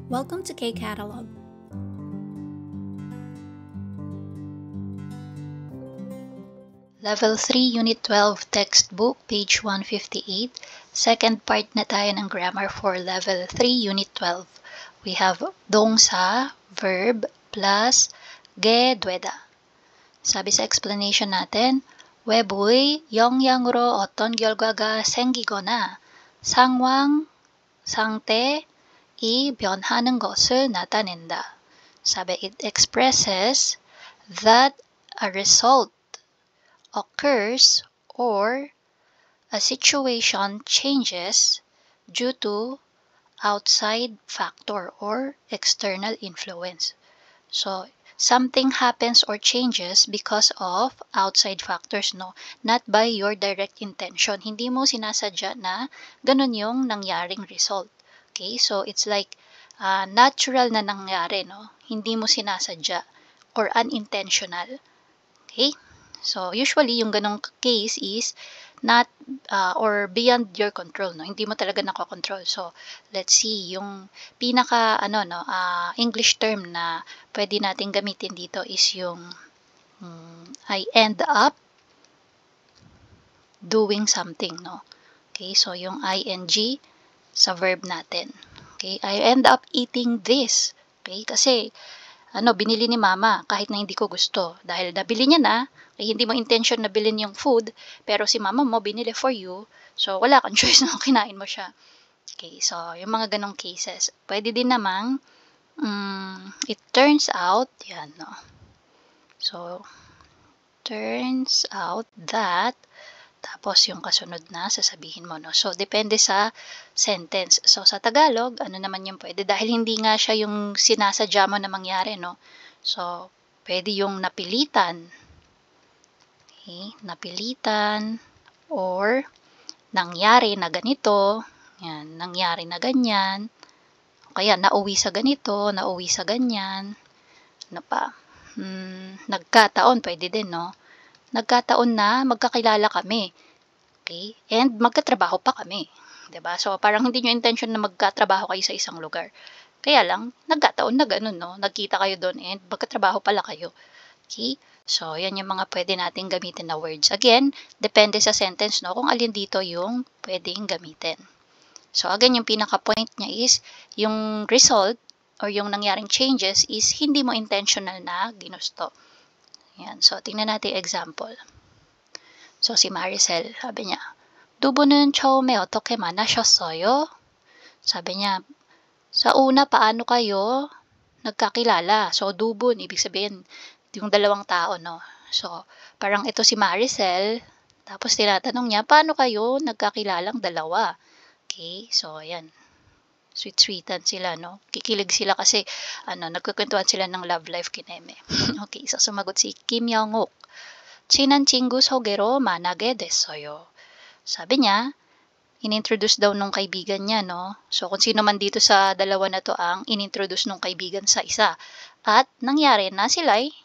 Welcome to K-Catalog. Level 3, Unit 12, Textbook, page 158. Second part na tayo ng grammar for Level 3, Unit 12. We have 동사, verb, plus 게 되다. 사비 sa explanation natin, 외부의 영향으로 어떤 결과가 생기거나 상황, 상태이 변하는 것을 나타낸다. 사bi, it expresses that a result occurs or a situation changes due to outside factor or external influence. So, something happens or changes because of outside factors, no? Not by your direct intention. Hindi mo sinasadya na ganun yung nangyaring result. Okay? So, it's like natural na nangyari, no? Hindi mo sinasadya or unintentional. Okay? So, usually, yung ganong case is not or beyond your control, no? Hindi mo talaga nakokontrol. So, let's see, yung pinaka, English term na pwede natin gamitin dito is yung I end up doing something, no? Okay, so yung ing sa verb natin. Okay, I end up eating this. Okay, kasi binili ni mama kahit na hindi ko gusto. Dahil nabili niya na, eh, hindi mo intention na bilhin yung food, pero si mama mo binili for you, so wala kang choice na kinain mo siya. Okay, so yung mga ganong cases. Pwede din namang, it turns out, yan, no? So, turns out that, tapos yung kasunod na sasabihin mo, no? So, depende sa sentence. So, sa Tagalog, ano naman yung pwede? Dahil hindi nga siya yung sinasadya mo na mangyari, no? So, pwede yung napilitan. Okay? Napilitan or nangyari na ganito. Yan, nangyari na ganyan. O kaya, nauwi sa ganito, nauwi sa ganyan. Ano pa? Nagkataon, pwede din, no? Nagkataon na magkakilala kami. Okay? And magkatrabaho pa kami. 'Di ba? So, parang hindi nyo intention na magkatrabaho kayo sa isang lugar. Kaya lang, nagkataon na ganun, no? Nagkita kayo doon and magkatrabaho pala kayo. Okay? So, yan yung mga pwede natin gamitin na words. Again, depende sa sentence, no? Kung alin dito yung pwedeng gamitin. So, again, yung pinaka-point niya is, yung result or yung nangyaring changes is hindi mo intentional na ginusto. Yan. So, tingnan natin example. So, si Maricel, sabi niya, 두 분은 처음에 어떻게 만나셨어요? Sabi niya, sa una, paano kayo nagkakilala? So, dubon, ibig sabihin, yung dalawang tao, no? So, parang ito si Maricel, tapos tinatanong niya, paano kayo nagkakilalang dalawa? Okay, so, ayan. Sweet-sweetan sila, no? Kikilig sila kasi, nagkukwentuhan sila ng love life kineme. Okay, so sumagot si Kim Young-wook. 친한 친구 소개로 만나게 됐어요. Sabi niya, inintroduce daw nung kaibigan niya, no? So, kung sino man dito sa dalawa na to ang inintroduce nung kaibigan sa isa. At nangyari na sila'y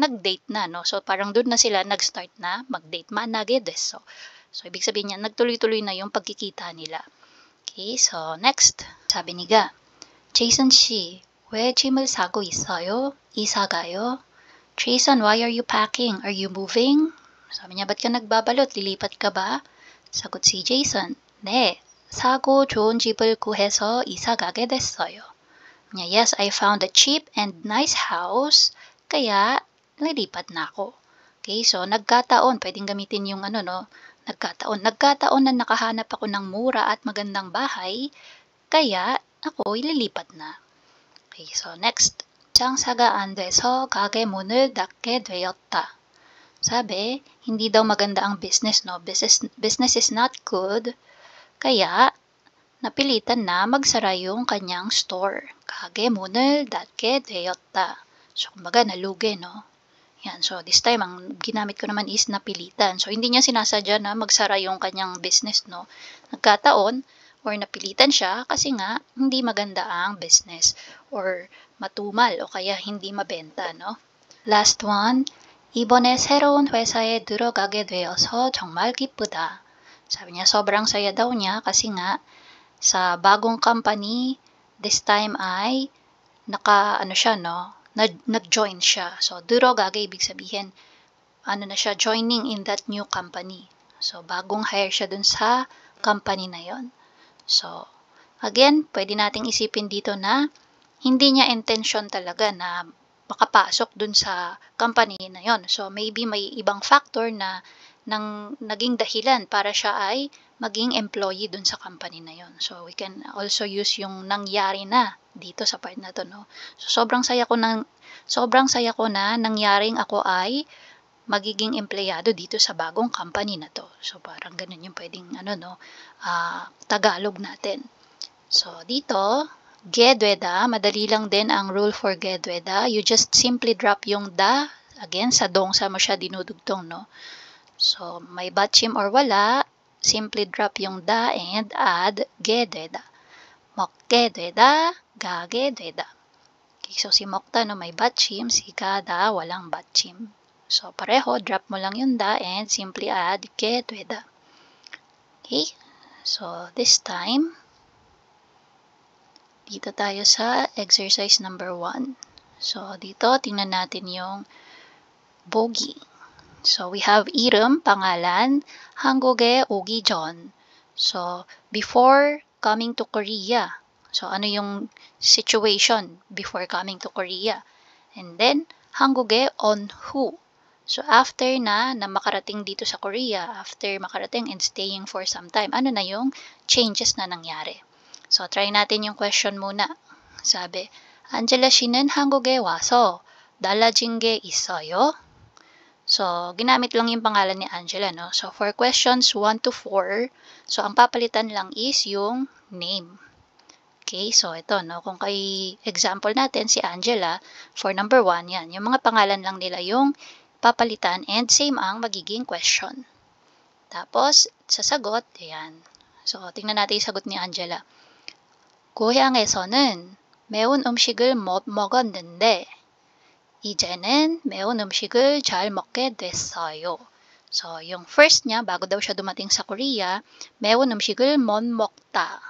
nag-date na, no? So, parang doon na sila nag-start na mag-date. 만나게 됐어. So, ibig sabihin niya, nagtuloy-tuloy na yung pagkikita nila. Okay, so next. 사비 니가 제이슨 씨, 왜 짐을 싸고 있어요? 이사 가요? Jason, why are you packing? Are you moving? Sabi niya, ba't ka nagbabalot? Lilipat ka ba? Sagot si Jason, 네, 사고 좋은 집을 구해서 이사 가게 됐어요. Niya, yes, I found a cheap and nice house, kaya lilipat na ako. Okay, so nagkataon, pwedeng gamitin yung nagkataon. Nagkataon na nakahanap ako ng mura at magandang bahay, kaya ako ililipat na. Okay, so next. 장사가 안 돼서 가게 문을 닫게 되었다. Sabi, hindi daw maganda ang business, no? Business is not good, kaya napilitan na magsara yung kanyang store. 가게 문을 닫게 되었다. So, kumbaga, nalugi, no? Yan, so this time, ang ginamit ko naman is napilitan. So, hindi niya sinasadya na magsara yung kanyang business, no? Nagkataon, or napilitan siya kasi nga hindi maganda ang business or matumal o kaya hindi mabenta, no? Last one, 이번에 새로운 회사에 들어가게 되어서 정말 기쁘다. Sabi niya, sobrang saya daw niya kasi nga sa bagong company this time ay ano siya, no? Nag-join siya. So, 들어가게 ibig sabihin, ano na siya, joining in that new company. So, bagong hire siya dun sa company na yon. So, again, pwede nating isipin dito na hindi niya intention talaga na makapasok dun sa company na yon. So, maybe may ibang factor na naging dahilan para siya ay maging employee dun sa company na yon. So, we can also use yung nangyari na dito sa part na to, no? So, sobrang saya ko na nangyaring ako ay magiging empleyado dito sa bagong company na to. So, parang ganun yung pwedeng, Tagalog natin. So, dito, gedweda, madali lang din ang rule for gedweda. You just simply drop yung da, again, sa dongsa mo siya dinudugtong, no? So, may batchim or wala, simply drop yung da and add gedweda. Mokgedweda, gagedweda. Okay, so si mokta, no, may batchim, si gada, walang batchim. So, pareho, drop mo lang yung da and simply add gedweda. Okay, so this time, dito tayo sa exercise number 1. So, dito, tingnan natin yung bogi. So, we have 이름, pangalan, 한국에 오기 전. So, before coming to Korea. So, ano yung situation before coming to Korea? And then, 한국에 on who. So, after na makarating dito sa Korea, after makarating and staying for some time, ano na yung changes na nangyari? So, try natin yung question muna. Sabi, 안젤라 씨는 한국에 와서 달라진 게 있어요? So, ginamit lang yung pangalan ni Angela, no? So, for questions 1 to 4, so, ang papalitan lang is yung name. Okay, so ito, no? Kung kay example natin, si Angela, for number 1, yan. Yung mga pangalan lang nila yung papalitan and same ang magiging question. Tapos, sa sagot, ayan. So, tingnan natin yung sagot ni Angela. 고향에서는 매운 음식을 못 먹었는데 이제는 매운 음식을 잘 먹게 됐어요. So, yung first niya, bago daw siya dumating sa Korea, 매운 음식을 못 먹다.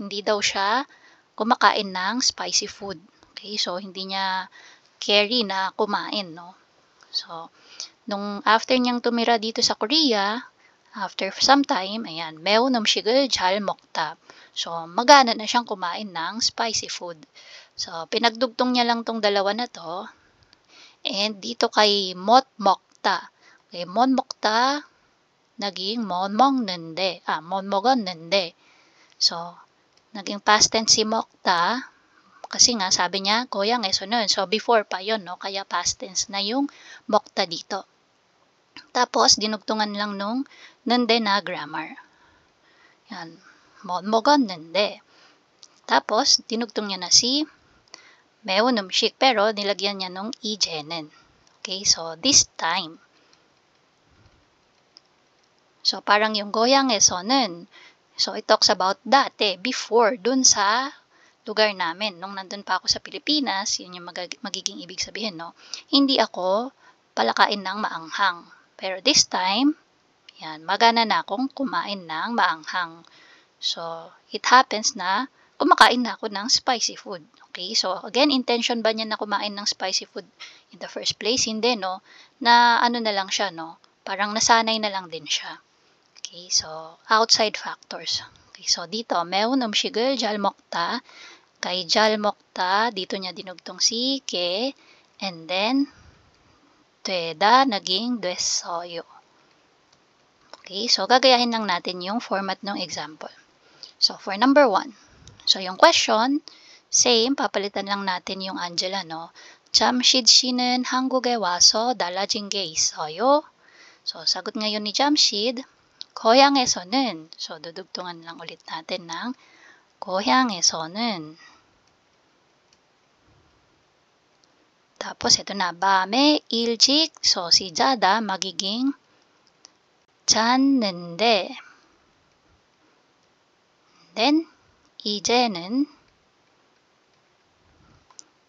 Hindi daw siya kumakain ng spicy food. Okay, so hindi niya carry na kumain, no? So, nung after niyang tumira dito sa Korea, after some time, ayan, 매운 음식을 잘 먹다. So, magana na siyang kumain ng spicy food. So, pinagdugtong niya lang tong dalawa na to. And dito kay 못 먹다. Okay, 못 먹다 naging 못 먹는데, 못 먹었는데. So, naging past tense si 먹다 kasi nga sabi niya 고향에서는. So, before pa yon, no? Kaya past tense na yung 먹다 dito. Tapos, dinugtungan lang nung 는데 na grammar. Yan. 못 먹었는데. Tapos, dinugtong niya na si 매운 음식, pero nilagyan niya nung 이제는. Okay, so this time. So parang yung 고향에서는, so it talks about dati, before, dun sa lugar namin. Nung nandun pa ako sa Pilipinas, yun yung magiging ibig sabihin, no? Hindi ako palakain ng maanghang. Pero this time, yan, magana na akong kumain ng maanghang. So, it happens na kumakain na ako ng spicy food. Okay, so again, intention ba niya na kumain ng spicy food in the first place? Hindi, no? Na ano na lang siya, no? Parang nasanay na lang din siya. Okay, so outside factors. Okay, so dito, 매운 음식을 잘 먹다. Kay 잘 먹다, dito niya dinugtong si ke, and then 되다 naging 됐어요. Okay, so gagayahin lang natin yung format ng example. So for number 1, so yung question, same, papalitan lang natin yung Angela, no? 잠실 씨는 한국에 와서 달라진 게 있어요? So, sagot ngayon ni 잠실, 고향에서는, so dudugtungan lang ulit natin ng 고향에서는. Tapos, ito na, 밤에 일찍, so si Jada magiging 잤는데. Then, 이제는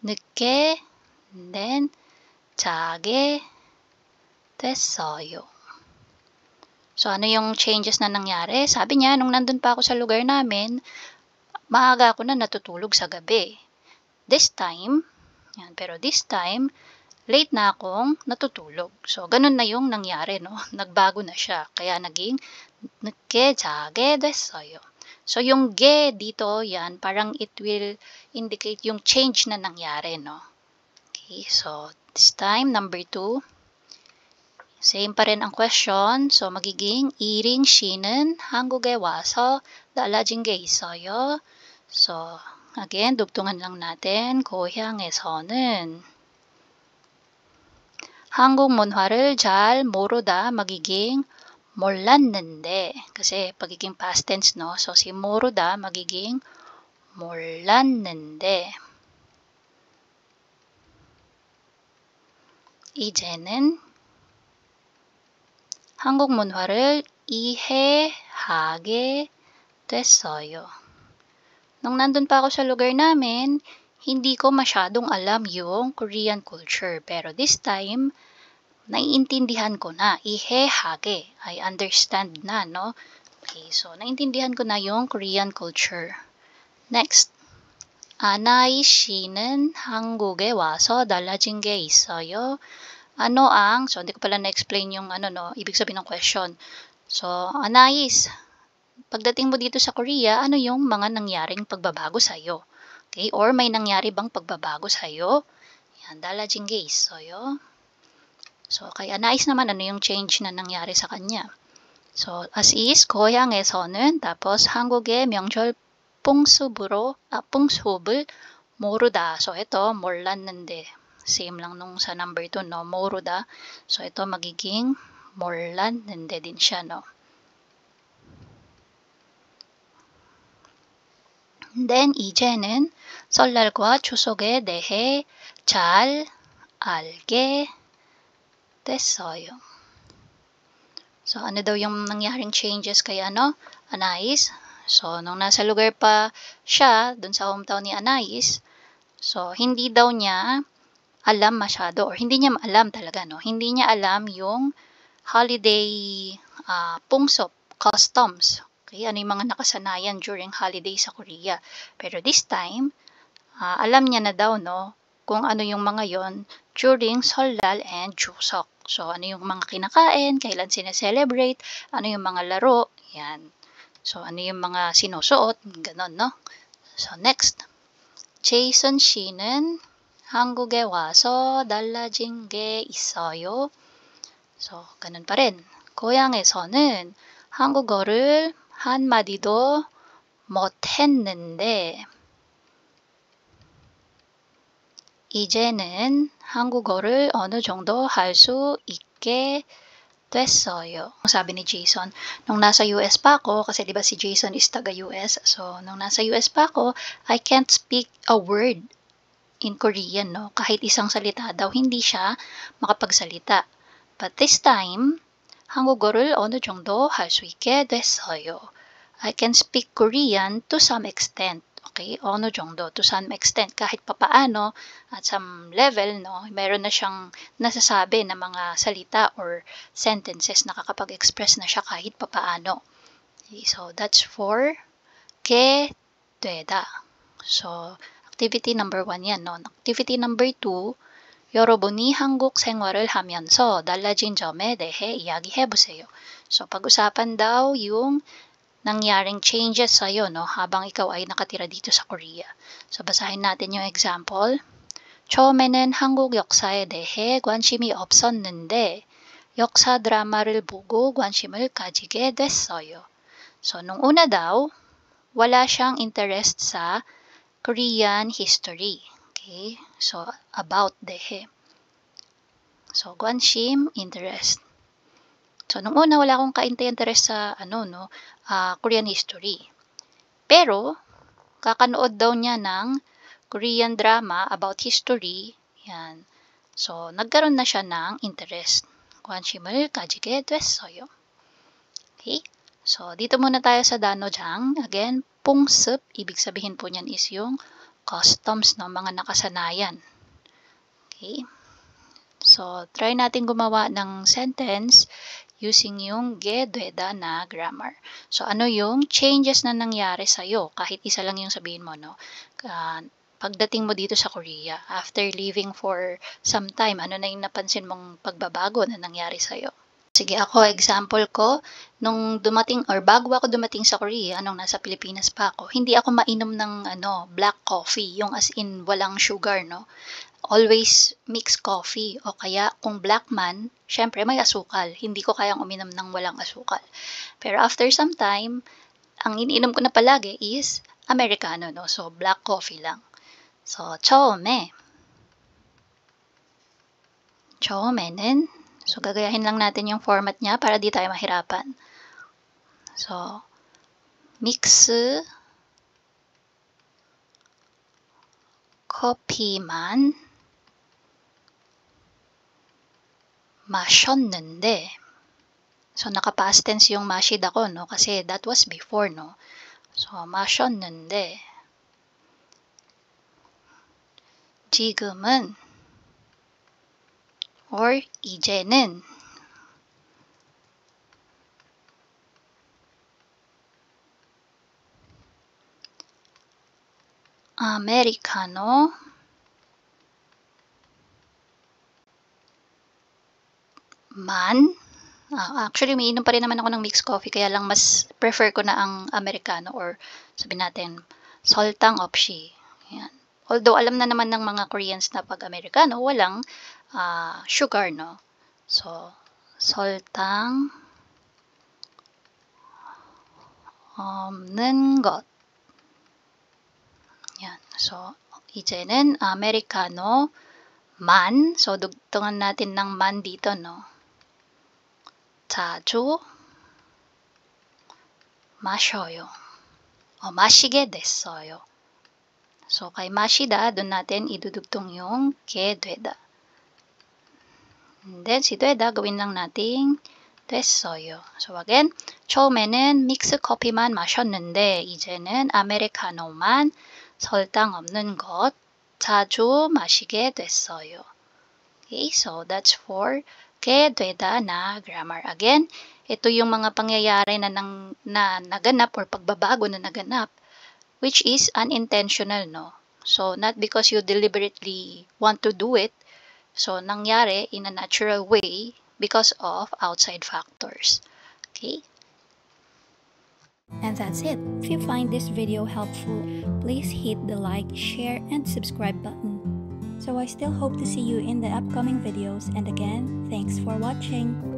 늦게, then 자게 됐어요. So, ano yung changes na nangyari? Sabi niya, nung nandun pa ako sa lugar namin, maaga ako na natutulog sa gabi. This time, yan, pero this time, late na akong natutulog. So, ganun na yung nangyari, no? Nagbago na siya. Kaya naging 늦게 자게 됐어요. So, yung ge dito, yan, parang it will indicate yung change na nangyari, no? Okay, so, this time, number 2. Same pa rin ang question. So, magiging 이링 씨는 한국에 와서 달라진 게 있어요. So, again, dugtungan lang natin. 고향에서는 한국 문화를 잘 모르다 magiging 몰랐는데. Kasi pagiging past tense, no? So, si 모르다 magiging 몰랐는데. 이제는 한국 문화를 이해하게 됐어요. Nung nandun pa ako sa lugar namin, hindi ko masyadong alam yung Korean culture. Pero this time, naiintindihan ko na. 이해하게. I understand na, no? Okay, so naiintindihan ko na yung Korean culture. Next. 아나이 씨는 한국에 와서 달라진 게 있어요. Ano ang, so hindi ko pala na-explain yung ibig sabihin ng question. So, Anais, pagdating mo dito sa Korea, ano yung mga nangyaring pagbabago sa'yo? Okay? Or may nangyari bang pagbabago sa'yo? Yan, 달라진 게 있어요. So, kay Anais naman, ano yung change na nangyari sa kanya? So, as is, 고향에서는, tapos 한국의 명절 풍습을 모르다. So, ito, 몰랐는데. Same lang nung sa number 2, no? 모르다. So, ito magiging 몰랐는데 din siya, no? Then, 이제는 설날과 추석에 대해 잘 알게 됐어요. So, ano daw yung nangyaring changes kay Anais? So, nung nasa lugar pa siya, dun sa hometown ni Anais, so, hindi daw niya alam masyado, or hindi niya alam talaga, no? Hindi niya alam yung holiday pungsop, customs. Okay, ano yung mga nakasanayan during holiday sa Korea. Pero this time, alam niya na daw, no, kung ano yung mga yon during Seollal and Chuseok. So, ano yung mga kinakain, kailan sineselebrate, ano yung mga laro, yan. So, ano yung mga sinusuot, ganon, no? So, next. Jason 씨는 한국에 와서 달라진 게 있어요. So, ganun pa rin. 고향에서는 한국어를 한마디도 못했는데 이제는 한국어를 어느 정도 할 수 있게 됐어요. Sabi ni Jason, nung nasa US pa ako, kasi diba si Jason is taga-US, so nung nasa US pa ako, I can't speak a word in Korean, no? Kahit isang salita daw, hindi siya makapagsalita. But this time, 한국어를 어느 정도 할 수 있게 됐어요. I can speak Korean to some extent. Okay, 어느 정도, to some extent, kahit papaano, at some level, no, meron na siyang nasasabi na mga salita or sentences, nakakapag-express na siya kahit papaano. Okay, so that's for que 되다. So, activity number 1 yan, no? Activity number 2, 여러분이 한국 생활을 하면서 달라진 점에 대해 이야기해보세요. So, pag-usapan daw yung nangyaring changes sa'yo, no, habang ikaw ay nakatira dito sa Korea. So, basahin natin yung example. 처음에는 한국 역사에 대해 관심이 없었는데 역사 드라마를 보고 관심을 가지게 됐어요. So, nung una daw, wala siyang interest sa Korean history. Okay? So, about dehe. So, 관심, interest. So, nung una, wala akong ka-interest sa, Korean history. Pero, kakanood daw niya ng Korean drama about history. Yan. So, nagkaroon na siya ng interest. 관심을 가지게 됐어요. Okay? So, dito muna tayo sa 단어장. Again, 풍습, ibig sabihin po niyan is yung customs, no, mga nakasanayan. Okay? So, try natin gumawa ng sentence. using yung gedweda na grammar. So, ano yung changes na nangyari sa'yo? Kahit isa lang yung sabihin mo, no? Pagdating mo dito sa Korea, after living for some time, ano na yung napansin mong pagbabago na nangyari sa'yo? Sige ako, example ko, nung dumating or bago ako dumating sa Korea, nung nasa Pilipinas pa ako, hindi ako mainom ng black coffee, yung as in walang sugar, no? Always mixed coffee o kaya kung black man, syempre may asukal. Hindi ko kayang uminom ng walang asukal. Pero after some time, ang iniinom ko na palagi is Americano, no? So, black coffee lang. So, 처음에는, so gagayahin lang natin yung format niya para di tayo mahirapan. So, mix 커피만 마셨는데, so naka-past tense yung masid ako, no? Kasi that was before, no? So, 마셨는데, 지금은 or 이제는 아메리카노 actually may inom pa rin naman ako ng mixed coffee kaya lang mas prefer ko na ang Americano or sabi natin 설탕 없이. Yan. Although alam na naman ng mga Koreans na pag Americano walang sugar, no? So 설탕 없는 것. Yan. So 이제는 아메리카노 man, so dugtungan natin ng man dito, no? 자주 마셔요. 마시게 됐어요. So, kay 마시다, doon natin idudugtong yung que 되다. And then, si 되다, gawin lang nating 됐어요. So, again, 처음에는 믹스 커피만 마셨는데, 이제는 아메리카노만 설탕 없는 것 자주 마시게 됐어요. Okay, so that's for que 되다 na grammar. Again, ito yung mga pangyayari na naganap or pagbabago na naganap which is unintentional, no? So, not because you deliberately want to do it. So, nangyari in a natural way because of outside factors. Okay? And that's it. If you find this video helpful, please hit the like, share, and subscribe button. So I still hope to see you in the upcoming videos, and again, thanks for watching.